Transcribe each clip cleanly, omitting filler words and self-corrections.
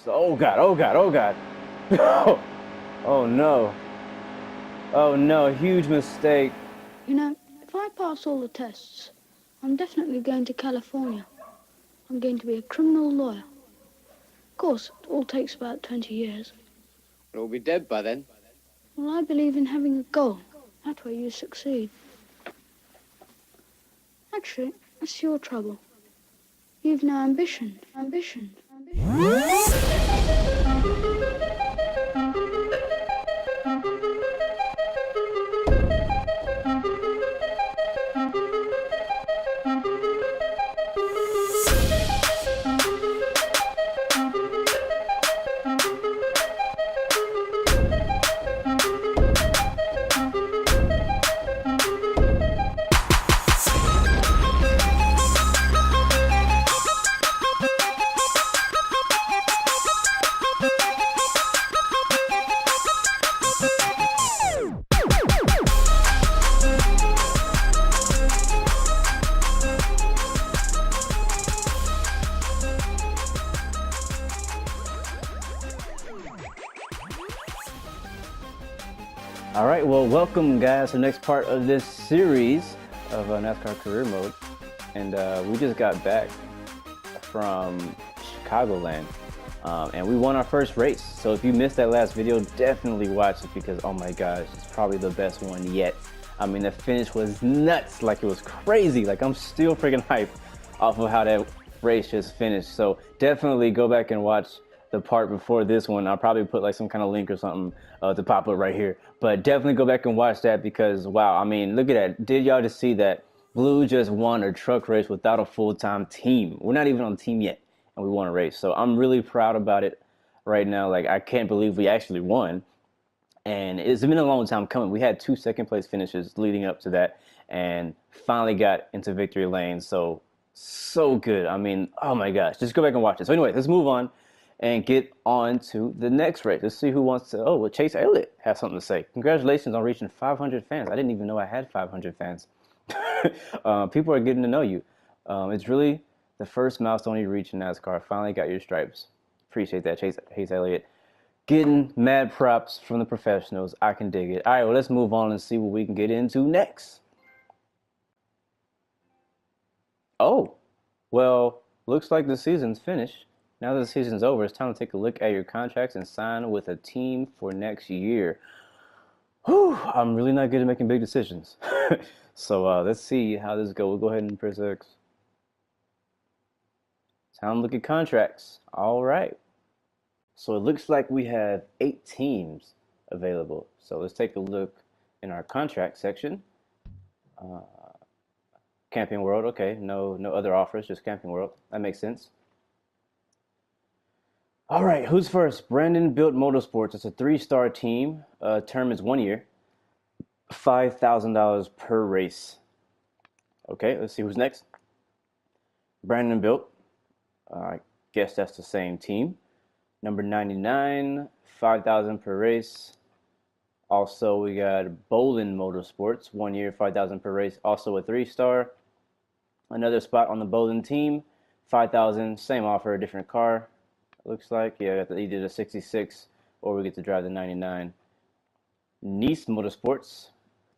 Oh God, oh God, oh God. Oh no. Oh no, huge mistake. You know, if I pass all the tests, I'm definitely going to California. I'm going to be a criminal lawyer. Of course, it all takes about 20 years. We'll be dead by then. Well, I believe in having a goal. That way you succeed. Actually, that's your trouble. You've no ambition. Ambition. All right, well, welcome guys to the next part of this series of NASCAR Career Mode. And we just got back from Chicagoland and we won our first race. So if you missed that last video, definitely watch it because, oh my gosh, it's probably the best one yet. I mean, the finish was nuts, like it was crazy. Like I'm still freaking hyped off of how that race just finished. So definitely go back and watch the part before this one. I'll probably put like some kind of link or something to pop up right here. But definitely go back and watch that because, wow, I mean, look at that. Did y'all just see that? Blue just won a truck race without a full-time team. We're not even on the team yet, and we won a race. So I'm really proud about it right now. Like, I can't believe we actually won. And it's been a long time coming. We had 2 second place finishes leading up to that and finally got into victory lane. So good. I mean, oh my gosh, just go back and watch it. So anyway, let's move on and get on to the next race. Let's see who wants to, oh, well, Chase Elliott has something to say. Congratulations on reaching 500 fans. I didn't even know I had 500 fans. People are getting to know you. It's really the first milestone you reached in NASCAR. Finally got your stripes. Appreciate that, Chase Elliott. Getting mad props from the professionals. I can dig it. All right, well, let's move on and see what we can get into next. Oh, well, looks like the season's finished. Now that the season's over, it's time to take a look at your contracts and sign with a team for next year. Whew, I'm really not good at making big decisions. So let's see how this goes. We'll go ahead and press X. Time to look at contracts. All right. So it looks like we have 8 teams available. So let's take a look in our contract section. Camping World, okay. No other offers, just Camping World. That makes sense. All right, who's first? Brandon Built Motorsports. It's a 3-star team. Term is 1 year. $5,000 per race. Okay, let's see who's next. Brandon Built. I guess that's the same team. Number 99, $5,000 per race. Also, we got Bolin Motorsports, 1 year, $5,000 per race. Also a 3-star. Another spot on the Bolin team, $5,000. Same offer, a different car. Looks like, yeah, he did a 66, or we get to drive the 99. Nice Motorsports,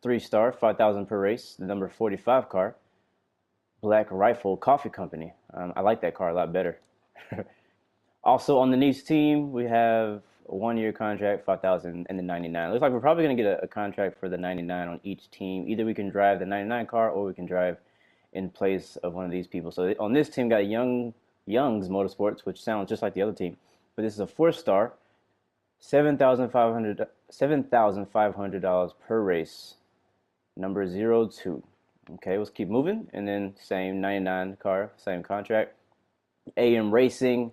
3-star, $5,000 per race, the number 45 car. Black Rifle Coffee Company. I like that car a lot better. Also on the Nice team, we have a 1-year contract, $5,000, and the 99. Looks like we're probably going to get a contract for the 99 on each team. Either we can drive the 99 car, or we can drive in place of one of these people. So on this team, got Young's Motorsports, which sounds just like the other team, but this is a 4-star, $7,500 per race, number 02. Okay, let's keep moving, and then same 99 car, same contract. AM Racing,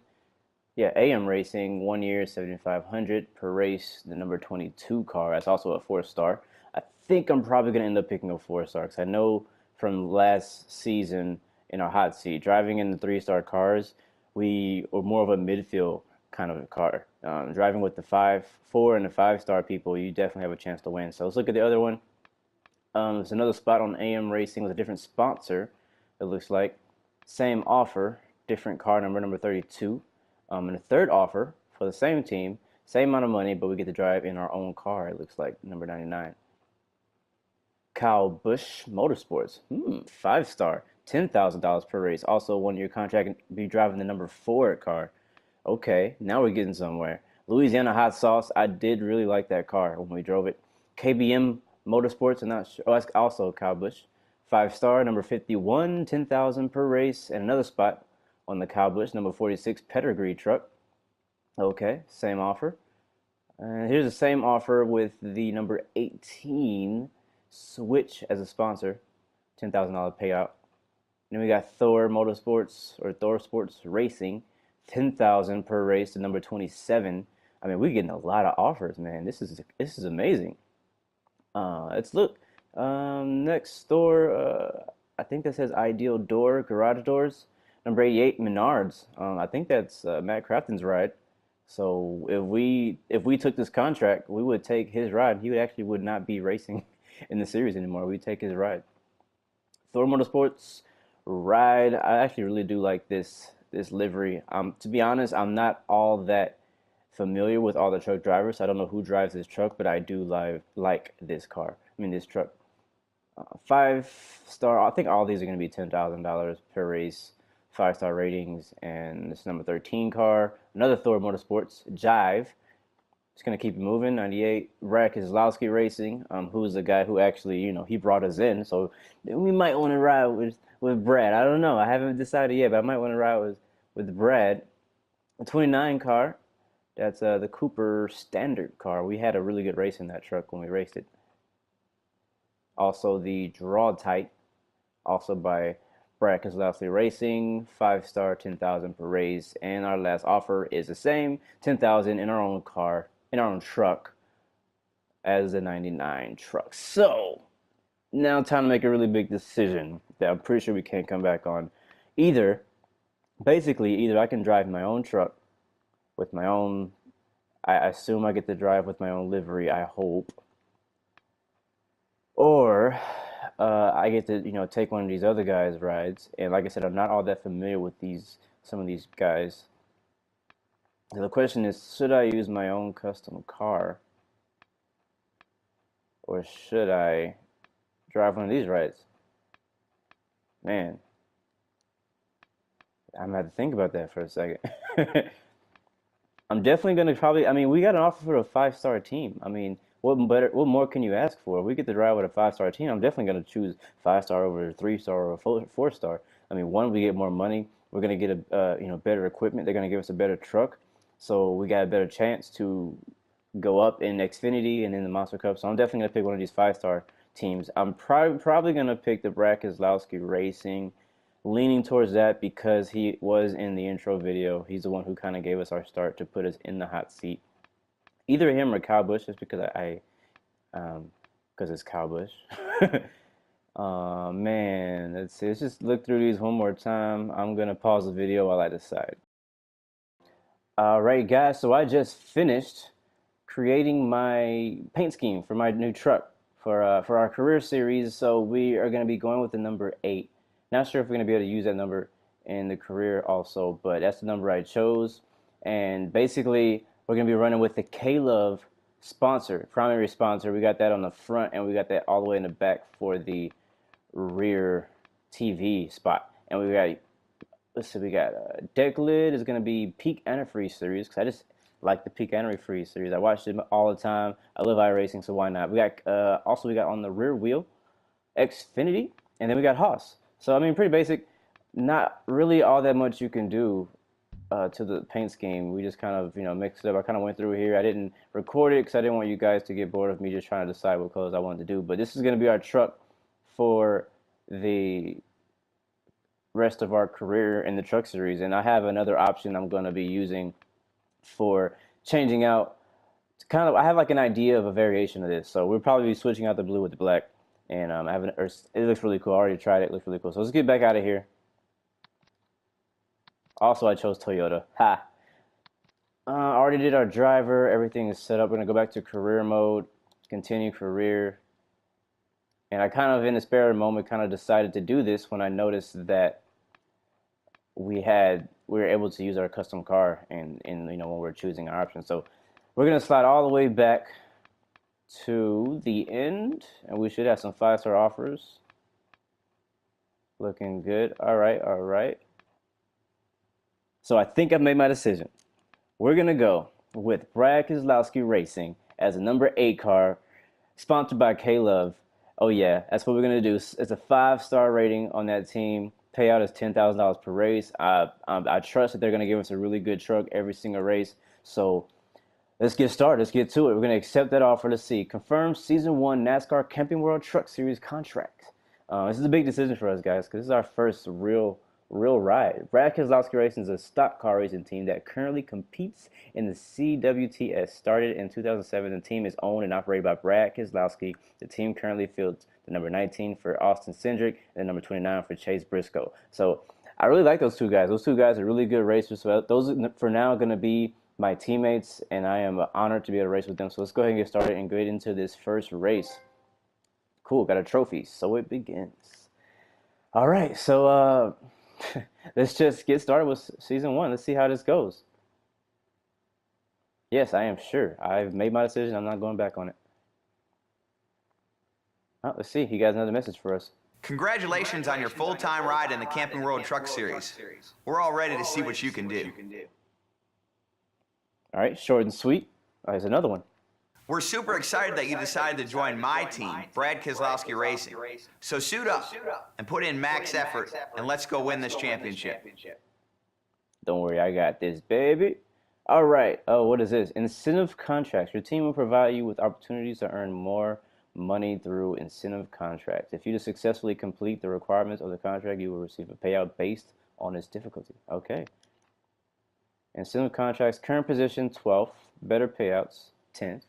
yeah, AM Racing, 1 year, $7,500 per race, the number 22 car. That's also a 4-star. I think I'm probably gonna end up picking a 4-star because I know from last season in our hot seat, driving in the 3-star cars, we were more of a midfield kind of a car. Driving with the 4 and the 5-star people, you definitely have a chance to win. So let's look at the other one. There's another spot on AM Racing with a different sponsor. It looks like same offer, different car number 32. And a third offer for the same team, same amount of money, but we get to drive in our own car. It looks like number 99. Kyle Busch Motorsports, 5-star, $10,000 per race. Also, 1-year contract and be driving the number 4 car. Okay, now we're getting somewhere. Louisiana Hot Sauce, I did really like that car when we drove it. KBM Motorsports, I'm not sure. Oh, that's also Kyle Busch. 5-star, number 51, 10,000 per race, and another spot on the Kyle Busch, number 46 Pedigree truck. Okay, same offer. And here's the same offer with the number 18 Switch as a sponsor, $10,000 payout. And then we got Thor Motorsports or Thor Sports Racing, 10,000 per race to number 27. I mean, we're getting a lot of offers, man. This is amazing. Let's look. Next store, I think that says Ideal Door Garage Doors. Number 88 Menards. I think that's Matt Crafton's ride. So if we took this contract, we would take his ride. He would not be racing in the series anymore. We'd take his ride. Thor Motorsports ride. I actually really do like this livery. To be honest, I'm not all that familiar with all the truck drivers. I don't know who drives this truck, but I do like this car. I mean, this truck. 5-star. I think all these are going to be $10,000 per race. 5-star ratings, and this number 13 car. Another Thor Motorsports Jive. Just gonna keep it moving. 98 Brad Keselowski Racing. Who's the guy who actually, he brought us in. So we might want to ride with Brad. I don't know. I haven't decided yet, but I might want to ride with Brad. A 29 car. That's the Cooper Standard car. We had a really good race in that truck when we raced it. Also the Draw Tight, also by Brad Keselowski Racing, 5-star, 10,000 per race, and our last offer is the same, 10,000 in our own car, in our own truck, as the 99 truck. So now time to make a really big decision that I'm pretty sure we can't come back on. Either I can drive my own truck with my own. I assume I get to drive with my own livery. I hope, or I get to, take one of these other guys' rides. And like I said, I'm not all that familiar with some of these guys. So the question is, should I use my own custom car? Or should I drive one of these rides? Man, I'm gonna have to think about that for a second. I'm definitely gonna we got an offer for a 5-star team. I mean, what more can you ask for? We get to drive with a 5-star team. I'm definitely going to choose 5-star over a 3-star or a 4-star. I mean, one, we get more money. We're going to get better equipment. They're going to give us a better truck, so we got a better chance to go up in Xfinity and in the Monster Cup. So I'm definitely going to pick one of these 5-star teams. I'm probably going to pick the Brad Keselowski Racing, leaning towards that because he was in the intro video. He's the one who kind of gave us our start to put us in the hot seat. Either him or Kyle Busch, just because because it's Kyle Busch. Man, let's see. Let's just look through these one more time. I'm gonna pause the video while I decide. All right, guys. So I just finished creating my paint scheme for my new truck for our career series. So we are gonna be going with the number 8. Not sure if we're gonna be able to use that number in the career also, but that's the number I chose. And basically, we're going to be running with the K-Love sponsor, primary sponsor. We got that on the front, and we got that all the way in the back for the rear TV spot. And we got deck lid is going to be Peak Antifreeze series, because I just like the Peak Antifreeze series. I watched it all the time. I love iRacing, so why not? We got on the rear wheel Xfinity, and then we got Haas. So I mean, pretty basic. Not really all that much you can do to the paint scheme. We just kind of, mixed it up. I kind of went through here. I didn't record it because I didn't want you guys to get bored of me just trying to decide what colors I wanted to do. But this is going to be our truck for the rest of our career in the truck series. And I have another option I'm going to be using for changing out. I have like an idea of a variation of this. So we'll probably be switching out the blue with the black. And it looks really cool. I already tried it. It looks really cool. So let's get back out of here. Also, I chose Toyota. Ha! Already did our driver. Everything is set up. We're going to go back to career mode. Continue career. And I kind of, in a spare moment, kind of decided to do this when I noticed that we had we're able to use our custom car and you know, when we're choosing our options. So we're gonna slide all the way back to the end, and we should have some 5-star offers. Looking good. All right, all right. So I think I've made my decision. We're gonna go with Brad Keselowski Racing as a number 8 car, sponsored by K-Love. Oh yeah, that's what we're gonna do. It's a 5-star rating on that team. Payout is $10,000 per race. I trust that they're gonna give us a really good truck every single race. So let's get started. Let's get to it. We're gonna accept that offer. Let's see. Confirmed Season 1 NASCAR Camping World Truck Series contract. This is a big decision for us, guys, because this is our first real ride. Brad Keselowski Racing is a stock car racing team that currently competes in the CWTS. Started in 2007, the team is owned and operated by Brad Keselowski. The team currently fields the number 19 for Austin Cindric and the number 29 for Chase Briscoe. So I really like those two guys. Those two guys are really good racers. So those are, for now, going to be my teammates, and I am honored to be able to race with them. So let's go ahead and get started and get into this first race. Cool, got a trophy. So it begins. All right, so let's just get started with Season 1. Let's see how this goes. Yes, I am sure. I've made my decision. I'm not going back on it. Oh, let's see. He got another message for us. Congratulations on your full-time ride in the Camping World Truck Series. We're all ready to see what you can do. All right, short and sweet. Oh, here's another one. We're super excited that you decided to join my team, Brad Keselowski Racing. So suit up and put in max effort, and let's go win this championship. Don't worry, I got this, baby. All right. Oh, what is this? Incentive contracts. Your team will provide you with opportunities to earn more money through incentive contracts. If you successfully complete the requirements of the contract, you will receive a payout based on its difficulty. Okay. Incentive contracts. Current position 12th. Better payouts 10th.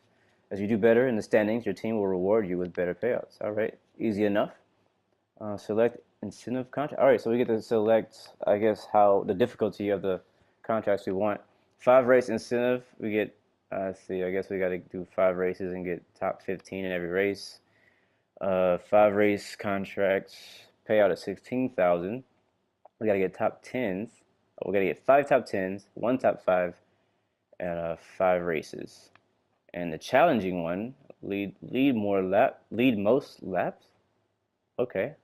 As you do better in the standings, your team will reward you with better payouts. All right, easy enough. Select incentive contract. All right, so we get to select, I guess, how the difficulty of the contracts we want. 5 race incentive. We get, let's see, I guess we got to do 5 races and get top 15 in every race. 5 race contracts. Payout at 16,000. We got to get top 10s. We got to get 5 top 10s, 1 top 5, and 5 races. And the challenging one, lead most laps. Okay,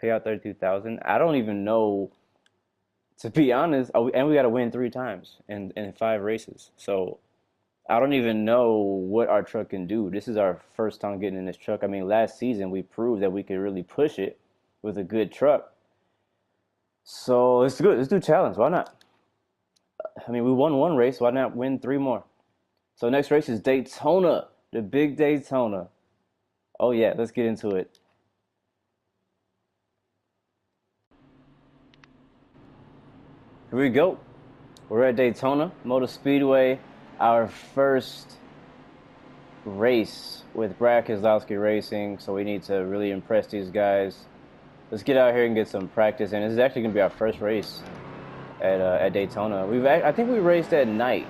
payout 32,000. I don't even know, to be honest. And we got to win 3 times in 5 races. So I don't even know what our truck can do. This is our first time getting in this truck. I mean, last season we proved that we could really push it with a good truck. So it's good. Let's do challenge. Why not? I mean, we won 1 race. Why not win 3 more? So next race is Daytona, the big Daytona. Oh yeah, let's get into it. Here we go. We're at Daytona Motor Speedway, our first race with Brad Keselowski Racing. So we need to really impress these guys. Let's get out here and get some practice. And this is actually gonna be our first race at Daytona. I think we raced at night.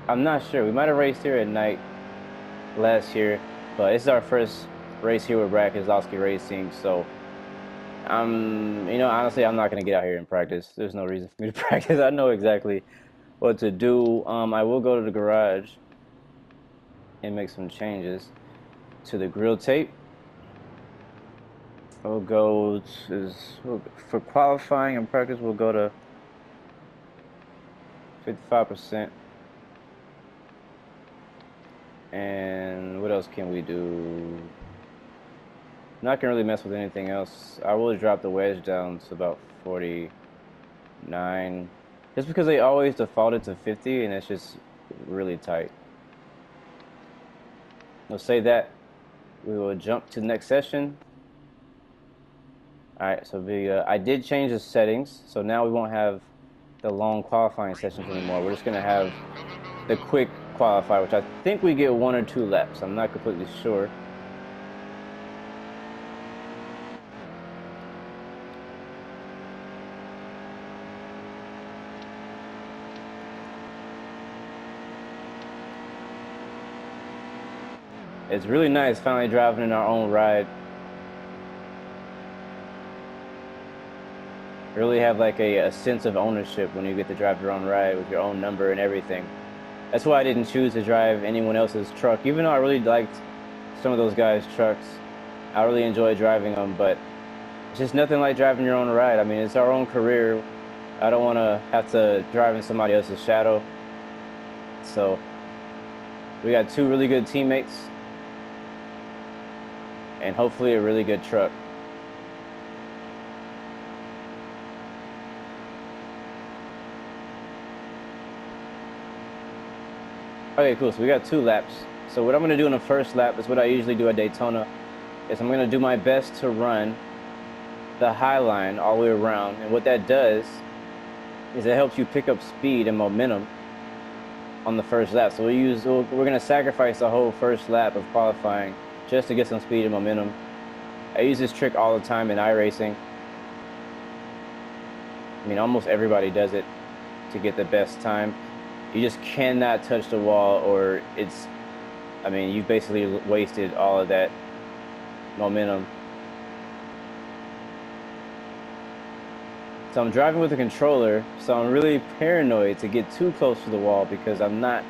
I'm not sure. We might have raced here at night last year, but this is our first race here with Brad Keselowski Racing. So, honestly, I'm not gonna get out here and practice. There's no reason for me to practice. I know exactly what to do. I will go to the garage and make some changes to the grill tape. We'll go for qualifying and practice. We'll go to 55%. And what else can we do? Not gonna really mess with anything else. I will drop the wedge down to about 49. Just because they always defaulted to 50 and it's just really tight. We'll say that. We will jump to the next session. Alright, so I did change the settings. So now we won't have the long qualifying sessions anymore. We're just gonna have the quick qualify, which I think we get 1 or 2 laps. I'm not completely sure. It's really nice finally driving in our own ride. Really have like a sense of ownership when you get to drive your own ride with your own number and everything. That's why I didn't choose to drive anyone else's truck, even though I really liked some of those guys' trucks. I really enjoy driving them, but it's just nothing like driving your own ride. I mean, it's our own career. I don't want to have to drive in somebody else's shadow. So we got two really good teammates and hopefully a really good truck. Okay, cool. So we got 2 laps. So what I'm going to do in the first lap is what I usually do at Daytona. Is I'm going to do my best to run the high line all the way around. And what that does is it helps you pick up speed and momentum on the first lap. So we're going to sacrifice the whole first lap of qualifying just to get some speed and momentum. I use this trick all the time in iRacing. I mean, almost everybody does it to get the best time. You just cannot touch the wall or I mean, you've basically wasted all of that momentum. So I'm driving with a controller, so I'm really paranoid to get too close to the wall because I'm not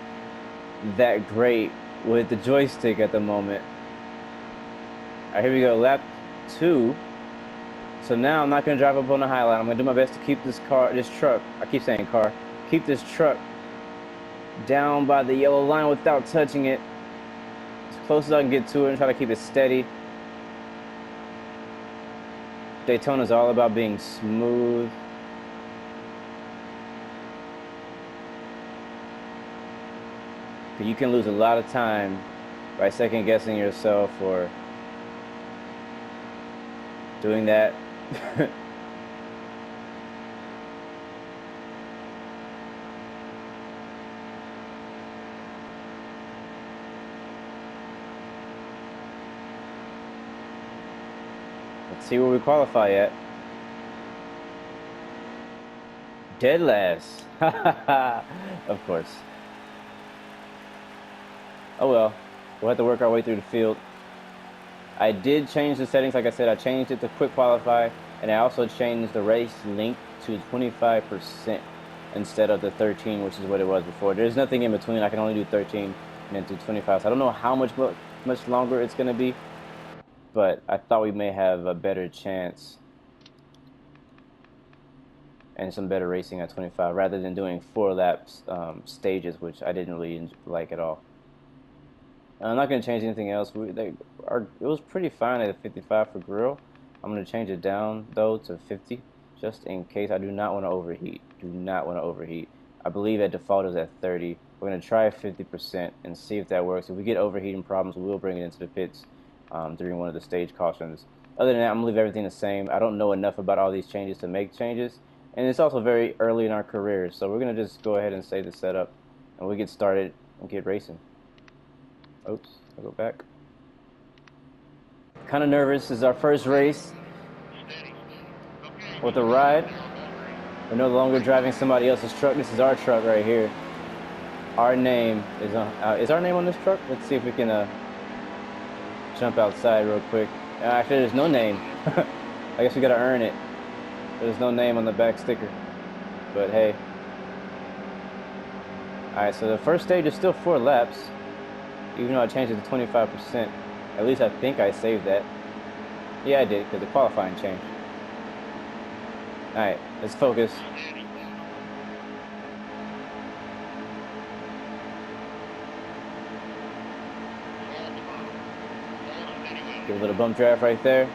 that great with the joystick at the moment. All right, here we go, lap 2. So now I'm not going to drive up on the high line. I'm going to do my best to keep this truck, I keep saying car, keep this truck down by the yellow line without touching it. As close as I can get to it and try to keep it steady. Daytona is all about being smooth. You can lose a lot of time by second guessing yourself or doing that. Let's see where we qualify at. Dead last. Of course. Oh well. We'll have to work our way through the field. I did change the settings. Like I said, I changed it to quick qualify. And I also changed the race length to 25% instead of the 13, which is what it was before. There's nothing in between. I can only do 13 and then do 25. So I don't know how much longer it's going to be. But I thought we may have a better chance and some better racing at 25 rather than doing 4 laps stages, which I didn't really like at all. I'm not going to change anything else. It was pretty fine at 55 for grill. I'm going to change it down though to 50 just in case. I do not want to overheat. Do not want to overheat. I believe at default is at 30. We're going to try 50% and see if that works. If we get overheating problems, we will bring it into the pits during one of the stage cautions. Other than that, I'm going to leave everything the same. I don't know enough about all these changes to make changes. And it's also very early in our career, so we're going to just go ahead and save the setup and we'll get started and get racing. Oops, I'll go back. Kind of nervous. This is our first race with a ride. We're no longer driving somebody else's truck. This is our truck right here. Our name is on. Is our name on this truck? Let's see if we can jump outside real quick. Actually, there's no name. I guess we gotta earn it. There's no name on the back sticker. But hey. Alright, so the first stage is still 4 laps. Even though I changed it to 25%. At least I think I saved that. Yeah, I did, because the qualifying changed. Alright, let's focus. Give a little bump draft right there.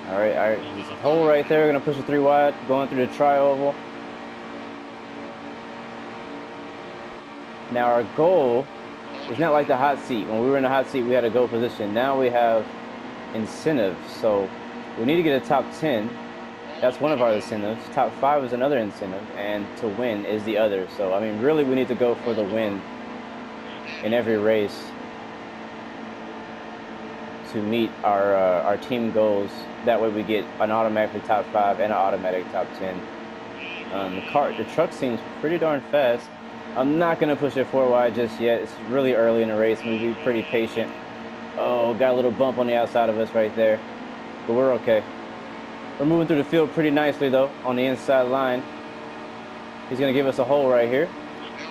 All right, there's a hole right there. We're gonna push it 3 wide, going through the tri-oval. Now our goal is not like the hot seat. When we were in the hot seat, we had a goal position. Now we have incentives, so we need to get a top 10. That's one of our incentives. Top 5 is another incentive, and to win is the other. So I mean, really, we need to go for the win in every race to meet our team goals. That way we get an automatically top 5 and an automatic top 10 The truck seems pretty darn fast. I'm not gonna push it 4 wide just yet. It's really early in the race. I'm gonna be pretty patient. Oh, got a little bump on the outside of us right there, but we're okay. We're moving through the field pretty nicely though on the inside line. He's gonna give us a hole right here.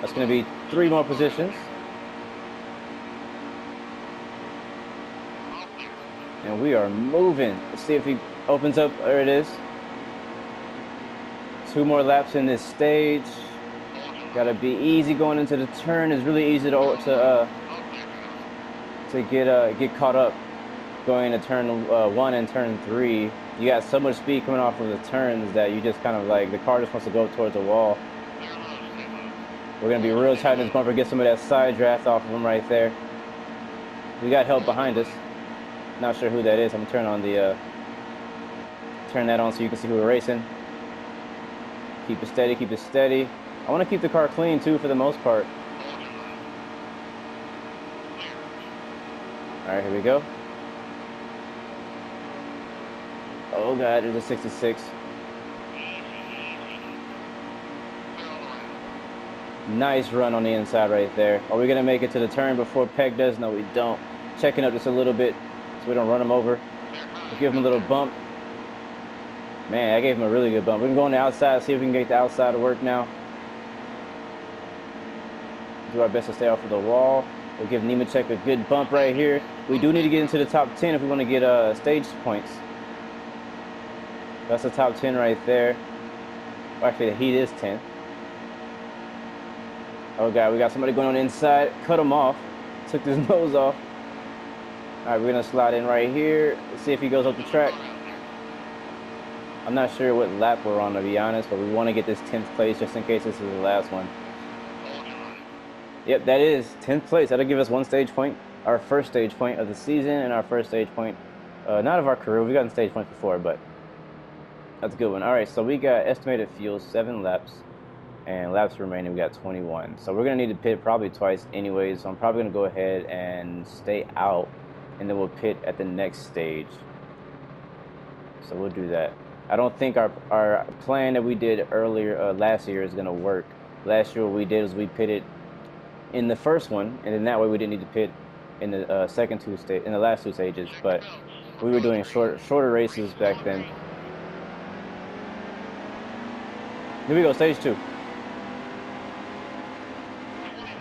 That's gonna be 3 more positions. And we are moving. Let's see if he opens up. There it is. 2 more laps in this stage. Gotta be easy going into the turn. It's really easy to get caught up going to turn 1 and turn 3. You got so much speed coming off of the turns that you just kind of like the car just wants to go towards the wall. We're gonna be real tight in this bumper. Get some of that side draft off of him right there. We got help behind us. Not sure who that is. I'm gonna turn that on so you can see who we're racing. Keep it steady, keep it steady. I want to keep the car clean too for the most part. All right, here we go. Oh God, there's a 66. Nice run on the inside right there. Are we gonna make it to the turn before Peg does? No, we don't. Checking up just a little bit so we don't run him over. We'll give him a little bump. Man, I gave him a really good bump. We can go on the outside, see if we can get the outside to work now. Do our best to stay off of the wall. We'll give Nemechek a good bump right here. We do need to get into the top 10 if we want to get stage points. That's the top 10 right there. Well, actually, the heat is 10th. Oh God, we got somebody going on the inside. Cut him off. Took his nose off. All right, we're gonna slide in right here. Let's see if he goes up the track. I'm not sure what lap we're on, to be honest, but we want to get this 10th place just in case this is the last one. Yep, that is 10th place. That'll give us 1 stage point, our first stage point of the season, and our first stage point, not of our career. We've gotten stage points before, but that's a good one. All right, so we got estimated fuel 7 laps, and laps remaining we got 21. So we're gonna need to pit probably twice anyways. So I'm probably gonna go ahead and stay out, and then we'll pit at the next stage. So we'll do that. I don't think our plan that we did earlier last year is gonna work. Last year what we did was we pitted in the first one, and then that way we didn't need to pit in the in the last 2 stages. But we were doing shorter races back then. Here we go, stage 2.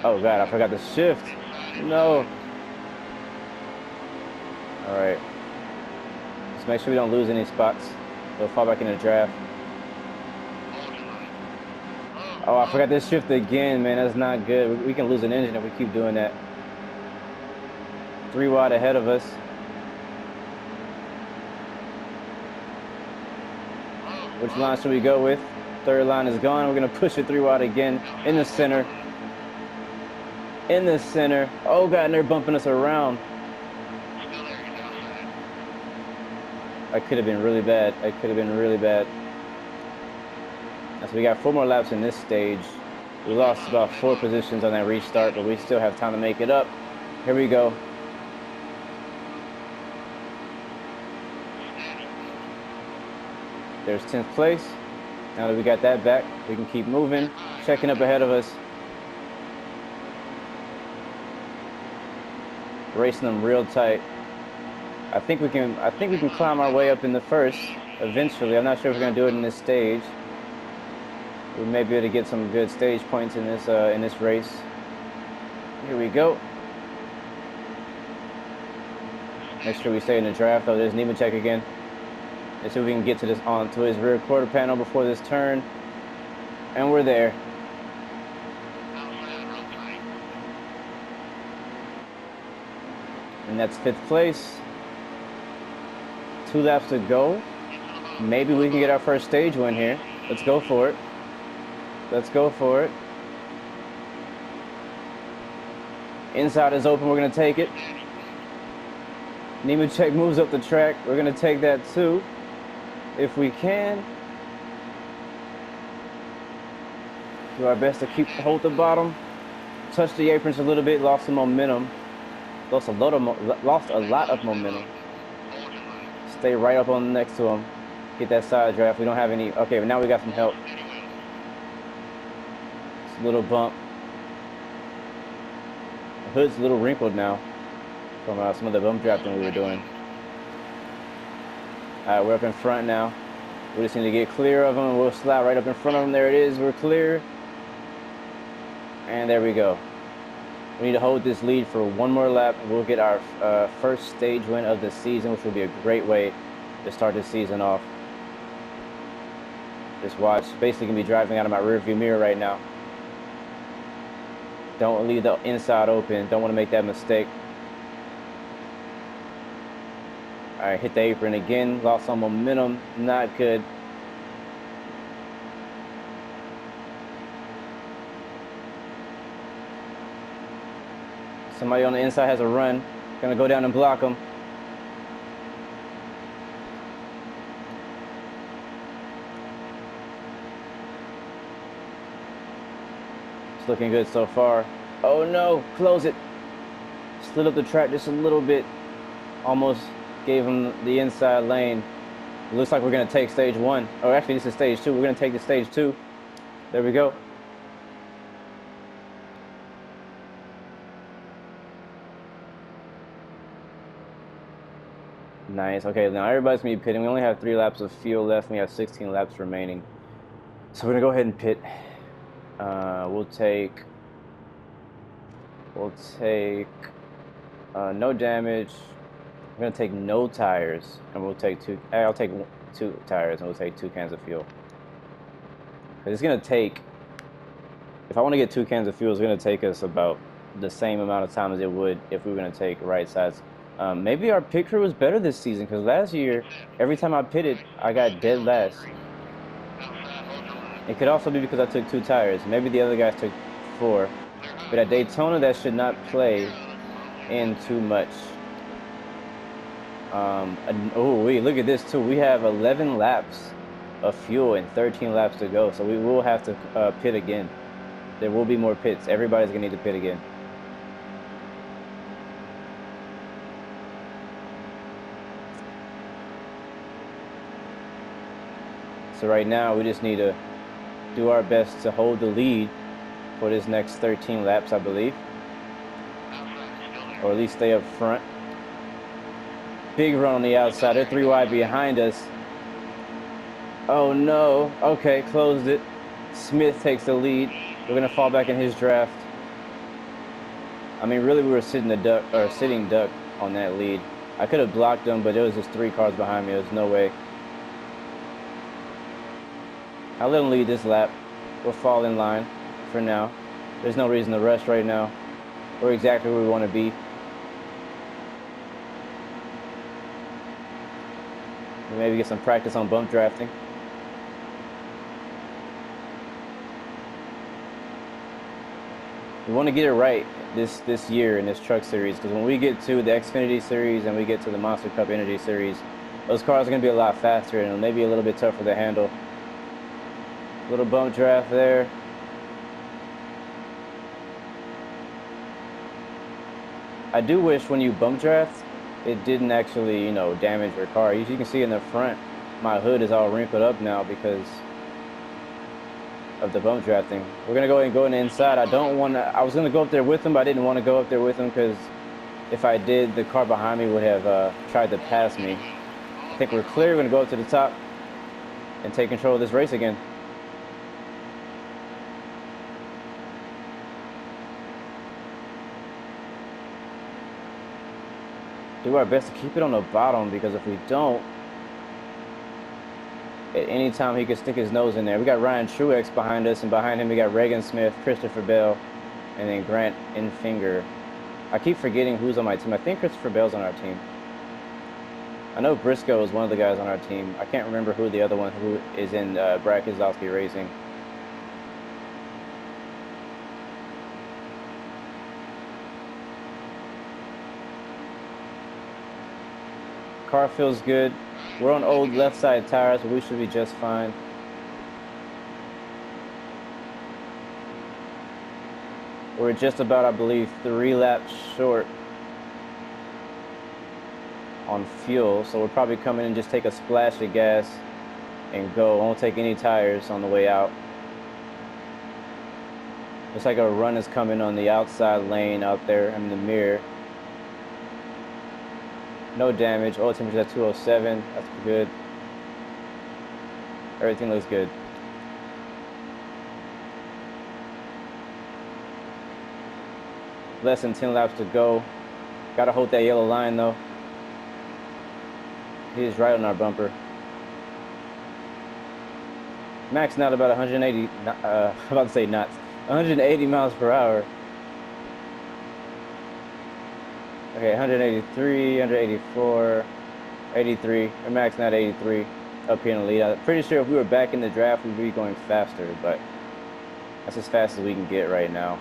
Oh God, I forgot to shift. No. All right. Let's make sure we don't lose any spots. We'll fall back in the draft. Oh, I forgot to shift again, man. That's not good. We can lose an engine if we keep doing that. 3 wide ahead of us. Which line should we go with? 3rd line is gone. We're going to push it 3 wide again in the center. In the center. Oh, God, and they're bumping us around. That could have been really bad. That could have been really bad. So we got 4 more laps in this stage. We lost about 4 positions on that restart, but we still have time to make it up. Here we go. There's 10th place. Now that we got that back, we can keep moving. Checking up ahead of us. Racing them real tight. I think we can climb our way up in the first eventually. I'm not sure if we're gonna do it in this stage. We may be able to get some good stage points in this race. Here we go. Make sure we stay in the draft. Oh, there's Nemechek again. Let's see if we can get to onto his rear quarter panel before this turn. And we're there. And that's 5th place. 2 laps to go. Maybe we can get our first stage win here. Let's go for it. Let's go for it. Inside is open. We're going to take it. Nemechek moves up the track. We're going to take that too, if we can. Do our best to hold the bottom. Touch the aprons a little bit. Lost some momentum. Lost a lot of momentum. Stay right up on next to him. Get that side draft. We don't have any. Okay, but now we got some help. It's a little bump. The hood's a little wrinkled now from some of the bump drafting we were doing. All right, we're up in front now. We just need to get clear of them, and we'll slide right up in front of them. There it is. We're clear. And there we go. We need to hold this lead for one more lap, and we'll get our first stage win of the season, which will be a great way to start this season off. Just watch. Basically, going to be driving out of my rearview mirror right now. Don't leave the inside open. Don't want to make that mistake. All right, hit the apron again. Lost some momentum. Not good. Somebody on the inside has a run. Gonna go down and block him. It's looking good so far. Oh no, close it. Slid up the track just a little bit. Almost gave him the inside lane. It looks like we're gonna take stage one. Oh, actually this is stage two. We're gonna take the stage two. There we go. Nice. Okay, now everybody's gonna be pitting. We only have 3 laps of fuel left. We have 16 laps remaining. So we're gonna go ahead and pit. We'll take no damage. We're gonna take no tires, and we'll take I'll take 2 tires, and we'll take 2 cans of fuel. It's gonna take. If I want to get 2 cans of fuel, it's gonna take us about the same amount of time as it would if we were gonna take right sides. Maybe our pit crew was better this season, because last year, every time I pitted, I got dead last. It could also be because I took 2 tires. Maybe the other guys took 4. But at Daytona, that should not play in too much. Oh, wait, look at this, too. We have 11 laps of fuel and 13 laps to go. So we will have to pit again. There will be more pits. Everybody's going to need to pit again. So right now, we just need to do our best to hold the lead for this next 13 laps, I believe. Or at least stay up front. Big run on the outside. They're 3 wide behind us. Oh, no. Okay, closed it. Smith takes the lead. We're going to fall back in his draft. I mean, really, we were sitting duck on that lead. I could have blocked them, but there was just 3 cars behind me. There's no way. I'll let him lead this lap. We'll fall in line for now. There's no reason to rush right now. We're exactly where we want to be. We'll maybe get some practice on bump drafting. We want to get it right this year in this truck series, because when we get to the Xfinity series and we get to the Monster Cup Energy series, those cars are going to be a lot faster and maybe a little bit tougher to handle. Little bump draft there. I do wish when you bump draft, it didn't actually, damage your car. As you can see in the front, my hood is all wrinkled up now because of the bump drafting. We're gonna go ahead and go in the inside. I was gonna go up there with him, but I didn't want to go up there with him because if I did, the car behind me would have tried to pass me. I think we're clear. We're gonna go up to the top and take control of this race again. Do our best to keep it on the bottom, because if we don't, at any time he could stick his nose in there. We got Ryan Truex behind us, and behind him we got Reagan Smith, Christopher Bell, and then Grant Enfinger. I keep forgetting who's on my team. I think Christopher Bell's on our team. I know Briscoe is one of the guys on our team. I can't remember who the other one who is in Brad Keselowski Racing. Car feels good. We're on old left side tires, but we should be just fine. We're just about, I believe, 3 laps short on fuel, so we'll probably come in and just take a splash of gas and go. Won't take any tires on the way out. Looks like a run is coming on the outside lane out there in the mirror. No damage. Oil temperature at 207. That's good. Everything looks good. Less than 10 laps to go. Gotta hold that yellow line though. He's right on our bumper. Maxing out about 180. I'm about to say knots. 180 miles per hour. Okay, 183, 184, 83. We're maxing out 83 up here in the lead. I'm pretty sure if we were back in the draft, we'd be going faster, but that's as fast as we can get right now.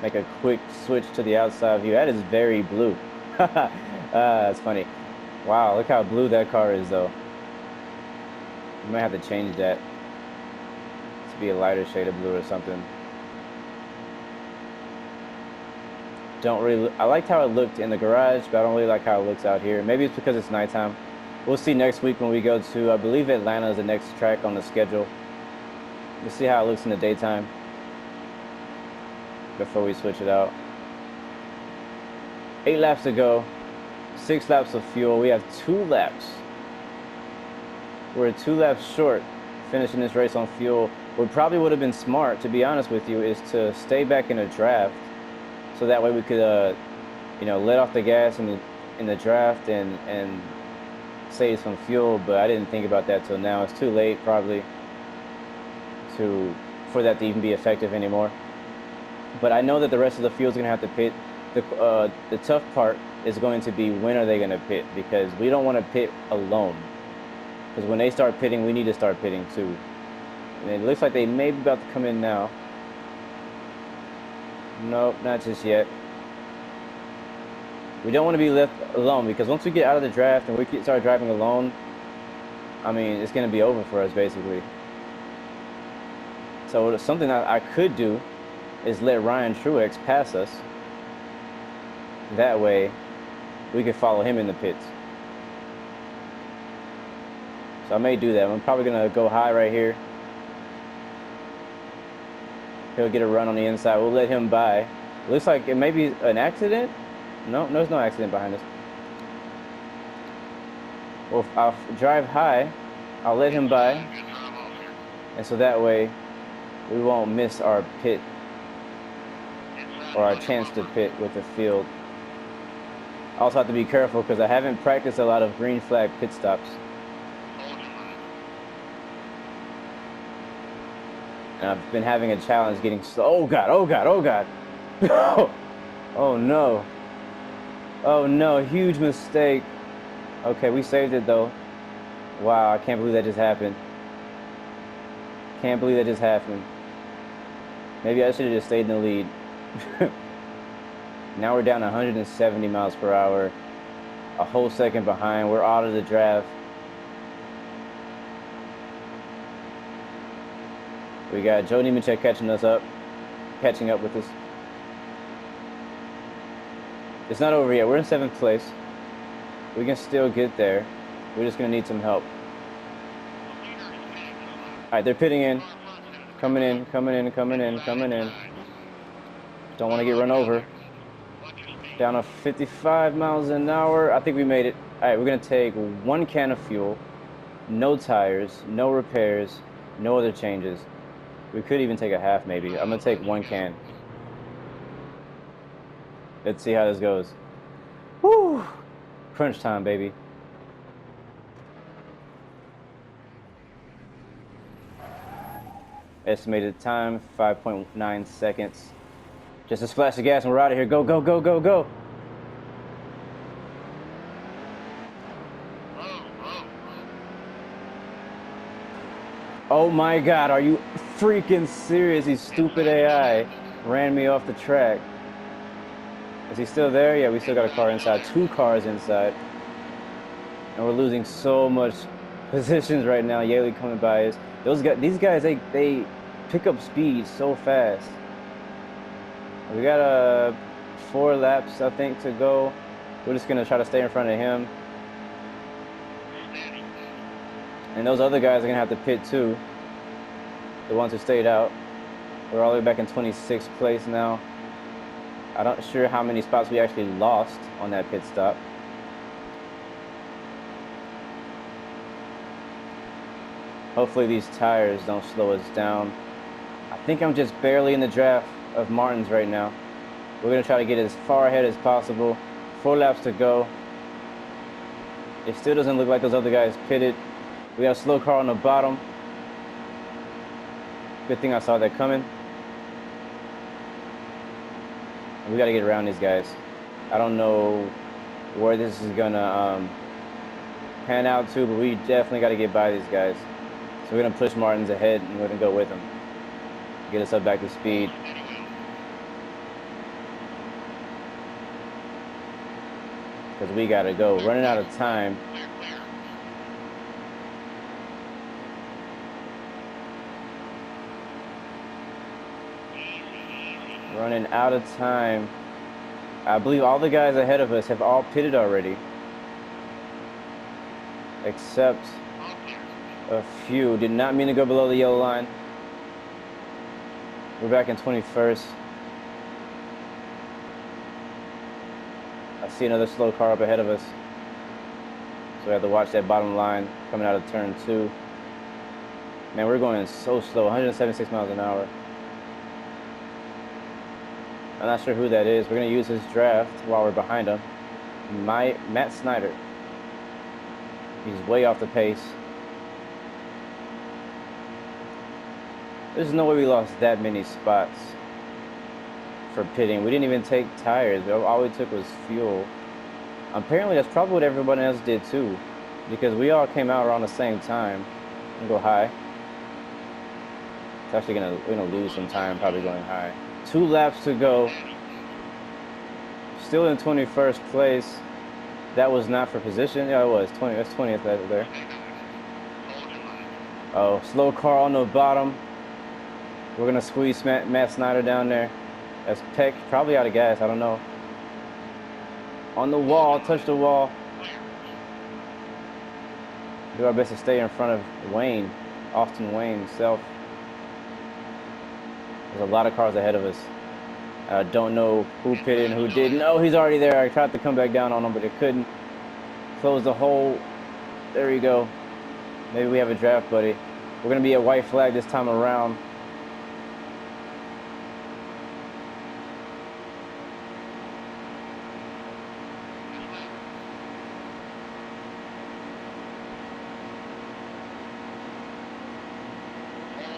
Make a quick switch to the outside view. That is very blue. That's funny. Wow, look how blue that car is, though. You might have to change that to be a lighter shade of blue or something. Don't really. I liked how it looked in the garage, but I don't really like how it looks out here. Maybe it's because it's nighttime. We'll see next week when we go to, I believe Atlanta is the next track on the schedule. We'll see how it looks in the daytime before we switch it out. 8 laps to go. 6 laps of fuel. We have 2 laps. We're 2 laps short finishing this race on fuel. What probably would have been smart, to be honest with you, is to stay back in a draft, so that way we could, you know, let off the gas in the draft and save some fuel. But I didn't think about that till now. It's too late probably for that to even be effective anymore. But I know that the rest of the field's gonna have to pit. The tough part is going to be when are they gonna pit, because we don't want to pit alone. Because when they start pitting, we need to start pitting too. And it looks like they may be about to come in now. Nope, not just yet. We don't want to be left alone, because once we get out of the draft and we start driving alone, I mean, it's going to be over for us basically. So something that I could do is let Ryan Truex pass us. That way, we can follow him in the pits. So I may do that. I'm probably going to go high right here. He'll get a run on the inside. We'll let him by. Looks like it may be an accident. No, there's no accident behind us. Well, I'll drive high. I'll let him by. And so that way, we won't miss our pit or our chance to pit with the field. I also have to be careful because I haven't practiced a lot of green flag pit stops. And I've been having a challenge getting slow. Oh God, oh God, oh God. Oh no. Oh no, huge mistake. Okay, we saved it though. Wow, I can't believe that just happened. Can't believe that just happened. Maybe I should have just stayed in the lead. Now we're down 170 miles per hour. A whole second behind. We're out of the draft. We got Joe Nemechek catching up with us. It's not over yet. We're in 7th place. We can still get there. We're just going to need some help. All right, they're pitting in. Coming in. Don't want to get run over. Down to 55 miles an hour. I think we made it. All right, we're going to take 1 can of fuel, no tires, no repairs, no other changes. We could even take a half maybe. I'm going to take 1 can. Let's see how this goes. Woo! Crunch time, baby. Estimated time, 5.9 seconds. Just a splash of gas and we're out of here. Go, go, go, go, go. Oh my God, are you freaking serious? These stupid AI ran me off the track. Is he still there? Yeah, we still got a car inside. 2 cars inside. And we're losing so much positions right now. Yaley coming by us. These guys, they pick up speed so fast. We got 4 laps, I think, to go. We're just going to try to stay in front of him. And those other guys are going to have to pit too. The ones who stayed out. We're all the way back in 26th place now. I'm not sure how many spots we actually lost on that pit stop. Hopefully these tires don't slow us down. I think I'm just barely in the draft of Martins right now. We're going to try to get as far ahead as possible. 4 laps to go. It still doesn't look like those other guys pitted. We got a slow car on the bottom. Good thing I saw that coming. We got to get around these guys. I don't know where this is going to pan out to, but we definitely got to get by these guys. So we're going to push Martins ahead, and we're going to go with them. Get us up back to speed. Because we got to go. Running out of time. Running out of time. I believe all the guys ahead of us have all pitted already. Except a few. Did not mean to go below the yellow line. We're back in 21st. I see another slow car up ahead of us. So we have to watch that bottom line coming out of turn 2. Man, we're going so slow. 176 miles an hour. I'm not sure who that is. We're going to use his draft while we're behind him. Matt Snyder. He's way off the pace. There's no way we lost that many spots for pitting. We didn't even take tires. All we took was fuel. Apparently, that's probably what everyone else did too, because we all came out around the same time. I'm gonna go high. It's actually we're gonna lose some time probably going high. 2 laps to go. Still in 21st place. That was not for position. Yeah, it was 20. That's 20th right there. Oh, slow car on the bottom. We're gonna squeeze Matt Snyder down there. That's Peck, probably out of gas. I don't know. On the wall, touch the wall. Do our best to stay in front of Wayne, Austin Wayne himself. There's a lot of cars ahead of us. I don't know who pitted and who didn't. Oh, he's already there. I tried to come back down on him, but it couldn't. Close the hole. There we go. Maybe we have a draft, buddy. We're going to be a white flag this time around.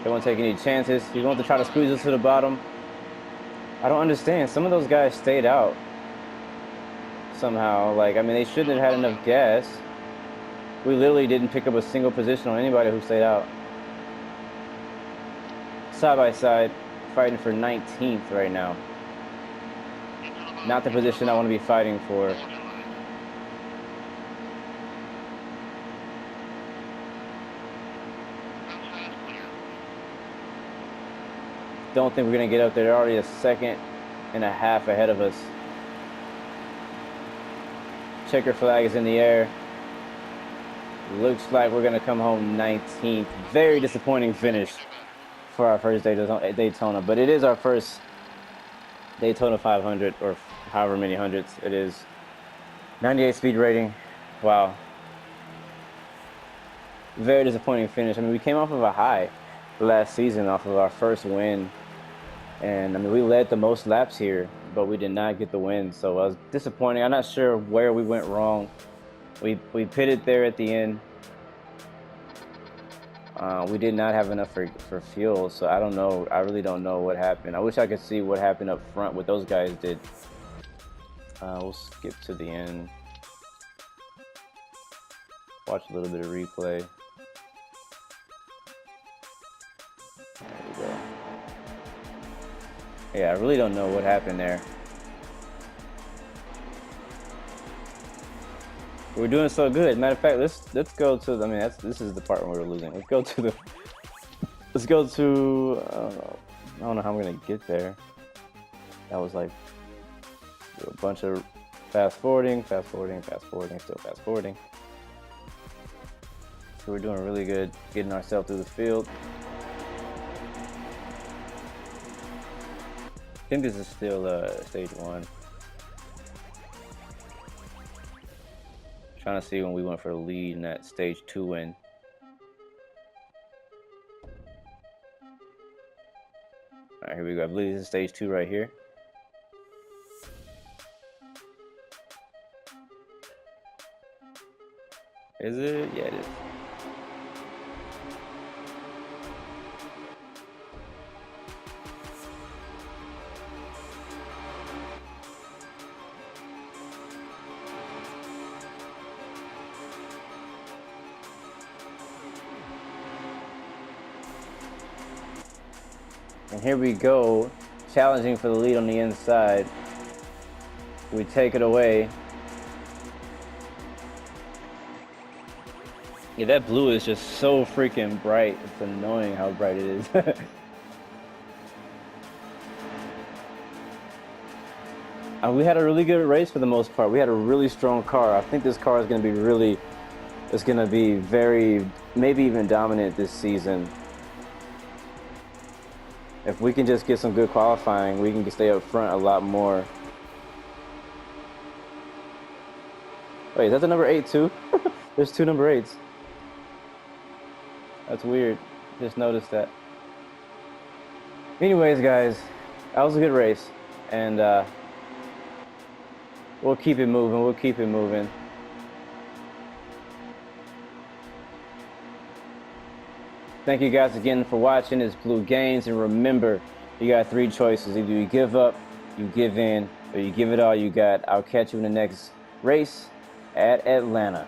Don't want to take any chances. He's going to try to squeeze us to the bottom. I don't understand. Some of those guys stayed out somehow. Like, I mean, they shouldn't have had enough gas. We literally didn't pick up a single position on anybody who stayed out. Side by side, fighting for 19th right now. Not the position I want to be fighting for. Don't think we're going to get up there. They're already a second and a half ahead of us. Checker flag is in the air. Looks like we're going to come home 19th. Very disappointing finish for our first Daytona. But it is our first Daytona 500, or however many hundreds it is. 98 speed rating. Wow. Very disappointing finish. I mean, we came off of a high last season off of our first win. And I mean, we led the most laps here, but we did not get the win. So I was disappointing. I'm not sure where we went wrong. We pitted there at the end. We did not have enough for fuel, so I don't know. I really don't know what happened. I wish I could see what happened up front, what those guys did. We'll skip to the end. Watch a little bit of replay. There we go. Yeah, I really don't know what happened there. We're doing so good. Matter of fact, let's go to. I mean, this is the part where we're losing. Let's go to the. Let's go to. I don't know how I'm gonna get there. That was like a bunch of fast forwarding, still fast forwarding. So we're doing really good getting ourselves through the field. I think this is still stage 1. Trying to see when we went for the lead in that stage 2 win. All right, here we go. I believe this is stage 2 right here. Is it? Yeah, it is. And here we go, challenging for the lead on the inside. We take it away. Yeah, that blue is just so freaking bright. It's annoying how bright it is. We had a really good race for the most part. We had a really strong car. I think this car is going to be really, it's going to be very, maybe even dominant this season. If we can just get some good qualifying, we can stay up front a lot more. Wait, is that the number 8 too? There's 2 number 8s. That's weird. Just noticed that. Anyways, guys, that was a good race. And we'll keep it moving. We'll keep it moving. Thank you guys again for watching. It's Blue Games, and remember, you got 3 choices. Either you give up, you give in, or you give it all you got. I'll catch you in the next race at Atlanta.